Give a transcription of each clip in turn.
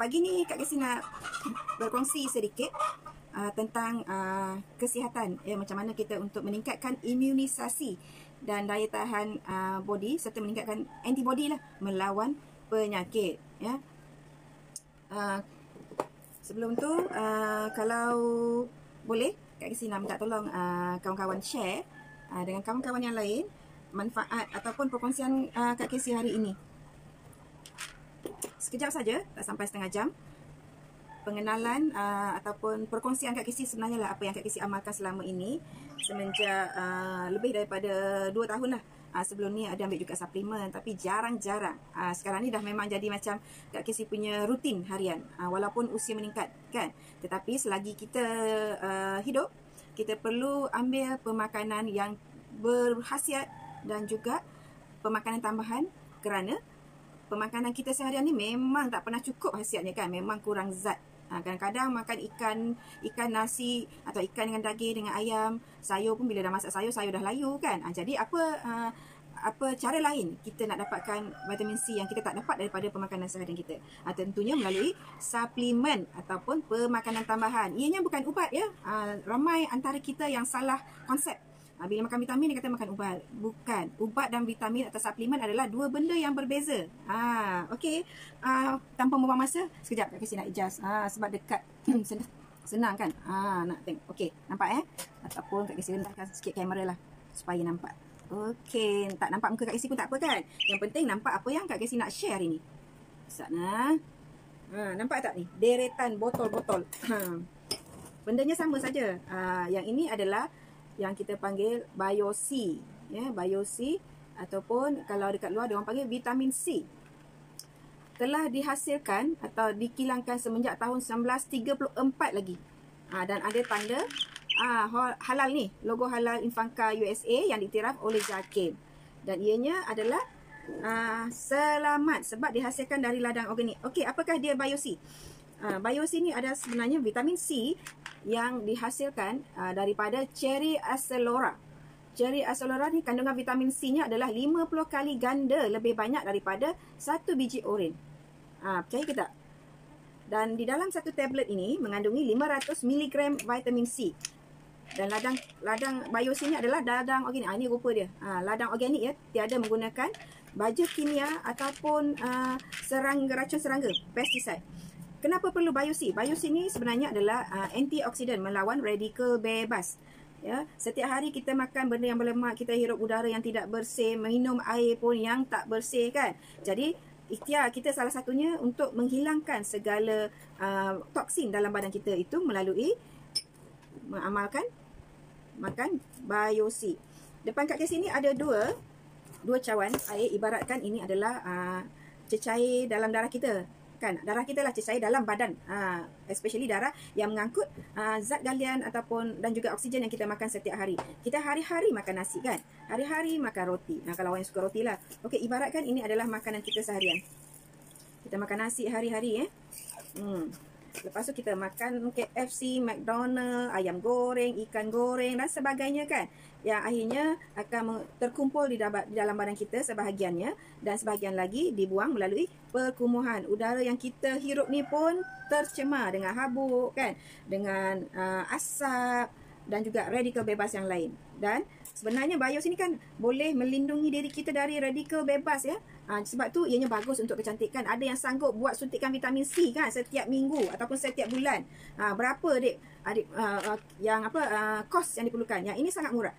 Pagi ni Kak Casey nak berkongsi sedikit tentang kesihatan, macam mana kita untuk meningkatkan imunisasi dan daya tahan body serta meningkatkan antibody lah melawan penyakit. Sebelum tu kalau boleh Kak Casey nak minta tolong kawan-kawan share dengan kawan-kawan yang lain manfaat ataupun perkongsian Kak Casey hari ini. Sekejap saja, tak sampai setengah jam. Pengenalan ataupun perkongsian Kak Casey sebenarnya lah apa yang Kak Casey amalkan selama ini semenjak lebih daripada 2 tahun lah. Sebelum ni ada ambil juga suplemen tapi jarang-jarang. Sekarang ni dah memang jadi macam Kak Casey punya rutin harian. Walaupun usia meningkat kan. Tetapi selagi kita hidup, kita perlu ambil pemakanan yang berkhasiat dan juga pemakanan tambahan kerana pemakanan kita seharian ni memang tak pernah cukup khasiatnya kan. Memang kurang zat. Kadang-kadang makan ikan nasi atau ikan dengan daging dengan ayam, sayur pun bila dah masak sayur dah layu kan. Jadi apa cara lain kita nak dapatkan vitamin C yang kita tak dapat daripada pemakanan seharian kita? Tentunya melalui suplemen ataupun pemakanan tambahan. Ianya bukan ubat ya. Ramai antara kita yang salah konsep. Bila makan vitamin, dia kata makan ubat. Bukan. Ubat dan vitamin atau suplemen adalah dua benda yang berbeza. Okey. Tanpa membuang masa, sekejap Kak Casey nak adjust. Sebab dekat senang kan. Nak tengok. Okey, nampak Ataupun Kak Casey rendahkan sikit kamera lah supaya nampak. Okey, tak nampak muka Kak Casey pun tak apa kan. Yang penting nampak apa yang Kak Casey nak share hari ni. Sana. Nampak tak ni? Deretan botol-botol. Bendanya sama saja. Yang ini adalah yang kita panggil Bio-C, Bio-C ataupun kalau dekat luar dia orang panggil vitamin C. Telah dihasilkan atau dikilangkan semenjak tahun 1934 lagi. Dan ada tanda halal ni, logo halal Infanka USA yang diiktiraf oleh JAKIM. Dan ianya adalah selamat sebab dihasilkan dari ladang organik. Okey, apakah dia Bio-C? Bio-C ni ada sebenarnya vitamin C yang dihasilkan daripada cherry accelora. Cherry accelora ni kandungan vitamin C-nya adalah 50 kali ganda lebih banyak daripada satu biji oren. Percaya ke tak? Dan di dalam satu tablet ini mengandungi 500 mg vitamin C. Dan ladang Bio-C ni adalah ladang organik. Ini rupa dia. Ladang organik ya, tiada menggunakan baja kimia ataupun racun serangga, pesticide. Kenapa perlu Bio-C? Bio-C ni sebenarnya adalah antioksidan melawan radikal bebas. Ya, setiap hari kita makan benda yang berlemak, kita hirup udara yang tidak bersih, minum air pun yang tak bersih kan. Jadi ikhtiar kita salah satunya untuk menghilangkan segala toksin dalam badan kita itu melalui mengamalkan makan Bio-C. Depan Kak Casey ni ada dua cawan air. Ibaratkan ini adalah cecair dalam darah kita. Kan, darah kita lah cecair dalam badan, especially darah yang mengangkut zat galian ataupun dan juga oksigen yang kita makan setiap hari. Kita hari-hari makan nasi kan, hari-hari makan roti. Kalau orang yang suka roti lah. Okey, ibaratkan ini adalah makanan kita seharian. Kita makan nasi hari-hari Lepas tu kita makan KFC, McDonald, ayam goreng, ikan goreng dan sebagainya kan. Yang akhirnya akan terkumpul di dalam badan kita sebahagiannya dan sebahagian lagi dibuang melalui perkumuhan. Udara yang kita hirup ni pun tercemar dengan habuk kan, dengan asap dan juga radikal bebas yang lain. Dan sebenarnya Bio-C ni kan boleh melindungi diri kita dari radikal bebas ya. Sebab tu ianya bagus untuk kecantikan. Ada yang sanggup buat suntikan vitamin C kan setiap minggu ataupun setiap bulan. Berapa adik yang kos yang diperlukan? Yang ini sangat murah.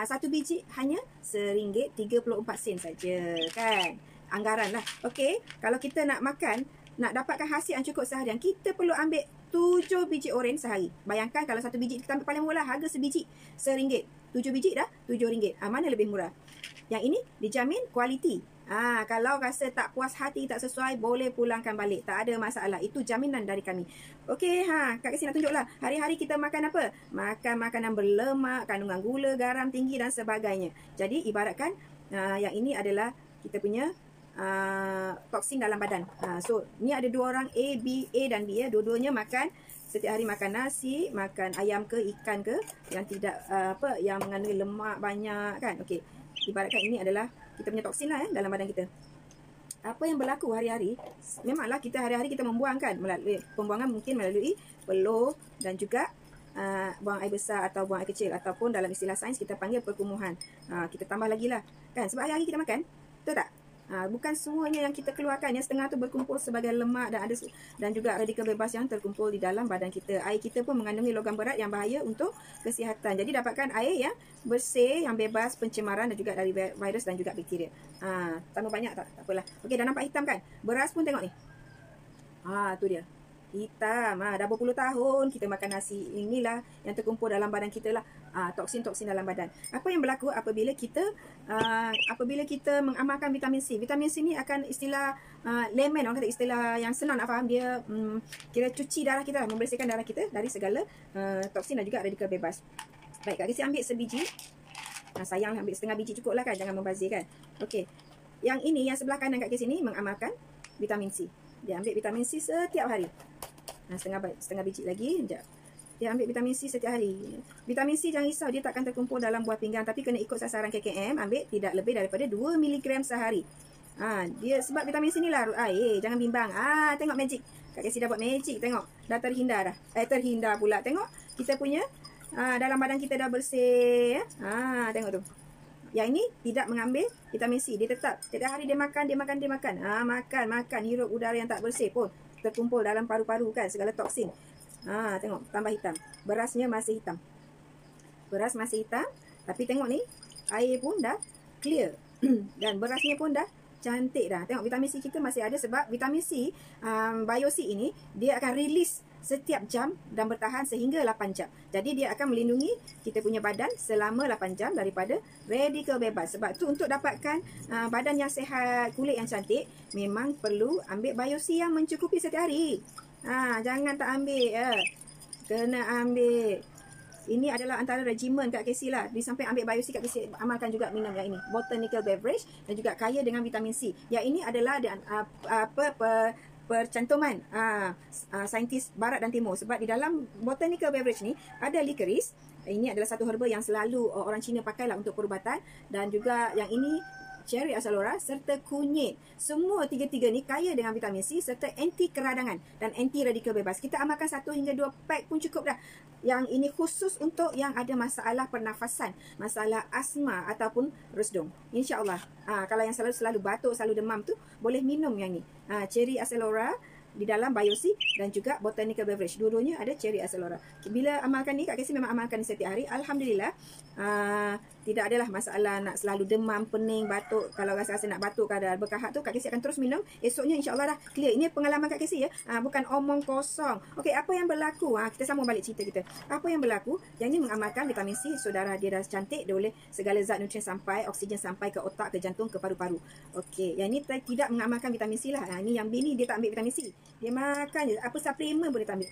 Satu biji hanya RM1.34 saja kan. Anggaran lah. Okey, kalau kita nak makan, nak dapatkan hasil yang cukup seharian, kita perlu ambil 7 biji oren sehari. Bayangkan kalau satu biji kita ambil paling murah, harga sebiji RM1. 7 biji dah RM7. Mana lebih murah? Yang ini dijamin kualiti. Kalau rasa tak puas hati, tak sesuai, boleh pulangkan balik. Tak ada masalah. Itu jaminan dari kami. Okey, Kak Casey nak tunjuklah. Hari-hari kita makan apa? Makan makanan berlemak, kandungan gula, garam tinggi dan sebagainya. Jadi ibaratkan yang ini adalah kita punya toksin dalam badan. So, ni ada dua orang A dan B ya. Dua-duanya makan setiap hari makan nasi, makan ayam ke ikan ke yang tidak yang mengandungi lemak banyak kan. Okey. Ibaratkan ini adalah kita punya toksin lah dalam badan kita. apa yang berlaku hari-hari, memanglah kita hari-hari kita membuang kan, melalui pembuangan mungkin melalui peluh dan juga buang air besar atau buang air kecil, ataupun dalam istilah sains kita panggil perkumuhan. Kita tambah lagi lah kan, sebab hari-hari kita makan, betul tak? Bukan semuanya yang kita keluarkan, yang setengah tu berkumpul sebagai lemak dan juga radikal bebas yang terkumpul di dalam badan kita. Air kita pun mengandungi logam berat yang bahaya untuk kesihatan. Jadi dapatkan air yang bersih, yang bebas pencemaran dan juga dari virus dan juga bakteria. Tambah banyak tak apalah. Okey, dah nampak hitam kan? Beras pun tengok ni. Tu dia. Hitam. Dah berpuluh tahun kita makan nasi. Inilah yang terkumpul dalam badan kita lah. Toksin-toksin dalam badan. Apa yang berlaku apabila kita mengamalkan vitamin C. Vitamin C ni akan istilah layman, orang kata istilah yang senang nak faham. Dia kira cuci darah kita lah, membersihkan darah kita dari segala toksin dan juga radikal bebas. Baik, Kak Casey ambil sebiji. Sayanglah ambil setengah biji cukup lah kan, jangan membazir kan. Okey. Yang ini, yang sebelah kanan Kak Casey ni mengamalkan vitamin C. Dia ambil vitamin C setiap hari. Setengah biji lagi. Sekejap. Dia ambil vitamin C setiap hari. Vitamin C jangan risau, dia takkan terkumpul dalam buah pinggang, tapi kena ikut sasaran KKM, ambil tidak lebih daripada 2 mg sehari. Dia sebab vitamin C ni larut air, jangan bimbang. Tengok magic. Kak Casey dah buat magic, tengok. Dah terhindar dah. Terhindar pula. Tengok kita punya dalam badan kita dah bersih. Tengok tu. Yang ini tidak mengambil vitamin C. Dia tetap setiap hari dia makan. Makan, hirup udara yang tak bersih pun terkumpul dalam paru-paru kan, segala toksin. Tengok, tambah hitam. Berasnya masih hitam. Beras masih hitam, tapi tengok ni, air pun dah clear. Dan berasnya pun dah cantik dah. Tengok vitamin C kita masih ada, sebab vitamin C, BioC ini, dia akan release setiap jam dan bertahan sehingga 8 jam. Jadi dia akan melindungi kita punya badan selama 8 jam daripada radikal bebas. Sebab tu untuk dapatkan badan yang sihat, kulit yang cantik, memang perlu ambil BioC yang mencukupi setiap hari. Jangan tak ambil. Kena ambil. Ini adalah antara regimen Kak Casey lah. Di samping ambil BioC, Kak Casey amalkan juga minum yang ini, botanical beverage, dan juga kaya dengan vitamin C. Yang ini adalah percantuman saintis barat dan timur. Sebab di dalam botanical beverage ni ada licorice. Ini adalah satu herba yang selalu orang Cina pakailah untuk perubatan. Dan juga yang ini Cherry Accelora serta kunyit. Semua tiga-tiga ni kaya dengan vitamin C serta anti keradangan dan anti radikal bebas. Kita amalkan 1 hingga 2 pack pun cukup dah. Yang ini khusus untuk yang ada masalah pernafasan, masalah asma ataupun resdung. InsyaAllah. Kalau yang selalu batuk, selalu demam tu, boleh minum yang ni. Cherry Accelora di dalam BioC dan juga botanical beverage. Dua-duanya ada Cherry Accelora. Bila amalkan ni, Kak Casey memang amalkan setiap hari. Alhamdulillah. Tidak adalah masalah nak selalu demam, pening, batuk. Kalau rasa-rasa nak batuk, kadar berkahak tu, Kak Casey akan terus minum. Esoknya insyaAllah dah clear. Ini pengalaman Kak Casey ya. Bukan omong kosong. Okey, apa yang berlaku? Kita sambung balik cerita kita. Apa yang berlaku? Yang ini mengamalkan vitamin C. So, darah dia dah cantik. Dia boleh segala zat nutrien sampai, oksigen sampai ke otak, ke jantung, ke paru-paru. Okey, yang ini tidak mengamalkan vitamin C lah. Ini yang B ni dia tak ambil vitamin C. Dia makan je. Apa suplemen boleh tak ambil.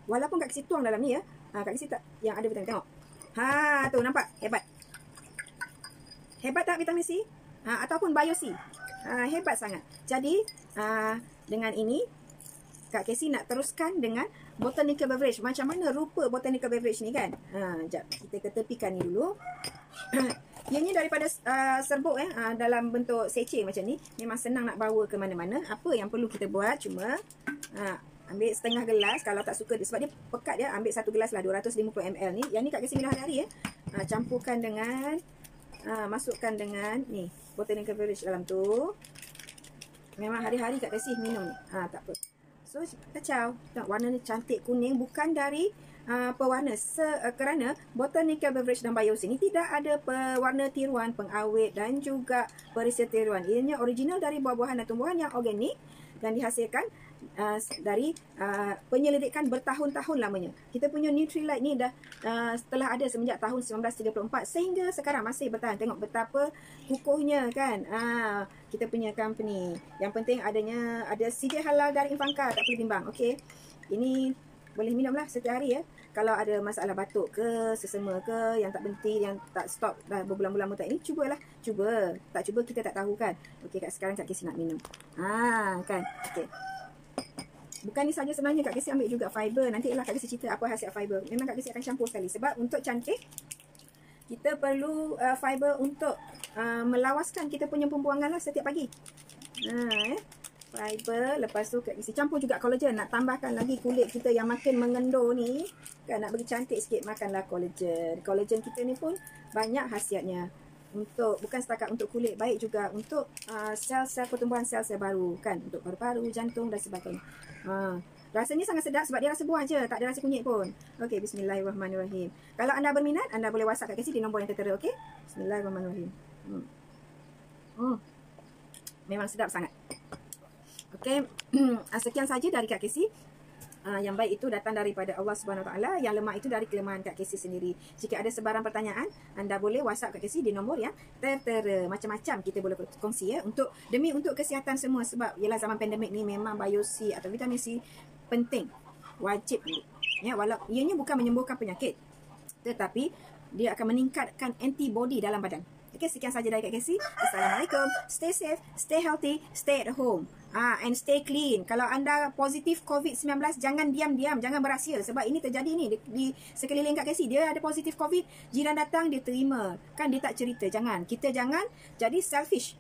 Walaupun Kak Casey tuang dalam ni ya. Kak Casey tak yang ada vitamin. Tengok. Tu nampak? Hebat. Hebat tak vitamin C? Ataupun BioC? Hebat sangat. Jadi, dengan ini, Kak Casey nak teruskan dengan botanical beverage. Macam mana rupa botanical beverage ni kan? Sekejap. Kita ketepikan ni dulu. Ianya daripada serbuk dalam bentuk sachet macam ni. Memang senang nak bawa ke mana-mana. Apa yang perlu kita buat cuma ambil setengah gelas. Kalau tak suka, sebab dia pekat dia, ambil 1 gelas lah, 250 ml ni. Yang ni Kak Casey minum hari-hari ya. Campurkan dengan masukkan dengan ni botanical beverage dalam tu. Memang hari-hari Kak Casey minum ni. Tak apa. So kacau. Tengok warna ni cantik kuning, bukan dari pewarna. Kerana botanical beverage dan BioC ni tidak ada pewarna tiruan, pengawet dan juga perisa tiruan. Ianya original dari buah-buahan dan tumbuhan yang organik dan dihasilkan dari penyelidikan bertahun-tahun lamanya. Kita punya Nutrilite ni dah setelah ada semenjak tahun 1934 sehingga sekarang masih bertahan. Tengok betapa kukuhnya kan. Kita punya company. Yang penting ada CJ halal dari Infanka, tak perlu bimbang. Okey. Ini boleh minumlah setiap hari ya. Kalau ada masalah batuk ke, sesama ke, yang tak berhenti, yang tak stop dah berbulan-bulan mutak ini, cubalah. Cuba. Tak cuba kita tak tahu kan. Okey, sekarang Kak Casey nak minum. Kan. Okey. Bukan ni saja sebenarnya, Kak Casey ambil juga fiber. Nantilah Kak Casey cerita apa hasil fiber. Memang Kak Casey akan campur sekali. Sebab untuk cantik, kita perlu fiber untuk melawaskan kita punya pembuangan lah setiap pagi. Fiber. Lepas tu Kak Kesi campur juga collagen. Nak tambahkan lagi kulit kita yang makin mengendur ni. Kan nak bagi cantik sikit, makanlah collagen. Collagen kita ni pun banyak khasiatnya. Untuk bukan setakat untuk kulit, baik juga untuk sel-sel pertumbuhan sel-sel baru kan, untuk paru-paru, jantung dan sebagainya. Rasanya sangat sedap sebab dia rasa buah je, tak ada rasa kunyit pun. Okey, bismillahirrahmanirrahim. Kalau anda berminat, anda boleh WhatsApp Kak Kesi di nombor yang tertera, okey? Bismillahirrahmanirrahim. Memang sedap sangat. Okey, sekian saja dari Kak Kesi. Yang baik itu datang daripada Allah Subhanahu Wa Taala, yang lemah itu dari kelemahan Kak Kesi sendiri. Jika ada sebarang pertanyaan, anda boleh WhatsApp Kak Kesi di nombor yang tertera. Macam-macam kita boleh kongsi ya, untuk kesihatan semua, sebab ialah zaman pandemik ni memang bio-C atau vitamin C penting, wajib ya, walau ianya bukan menyembuhkan penyakit, tetapi dia akan meningkatkan antibody dalam badan. Okey, sekian saja dari Kak Kesi. Assalamualaikum. Stay safe, stay healthy, stay at home. And stay clean. Kalau anda positif COVID-19, jangan diam-diam, jangan berahsia. Sebab ini terjadi ni di sekeliling Kak Kesi. Dia ada positif COVID, jiran datang, dia terima. Kan dia tak cerita. Jangan. Kita jangan jadi selfish.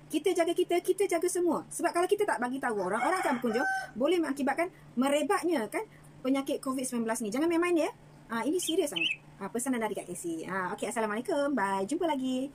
Kita jaga kita jaga semua. Sebab kalau kita tak bagi tahu orang akan berkunjung, boleh mengakibatkan merebaknya kan penyakit COVID-19 ni. Jangan main-main ya. Ini serius sangat. Pesanan dari Kak Kesi. Okey, assalamualaikum. Bye. Jumpa lagi.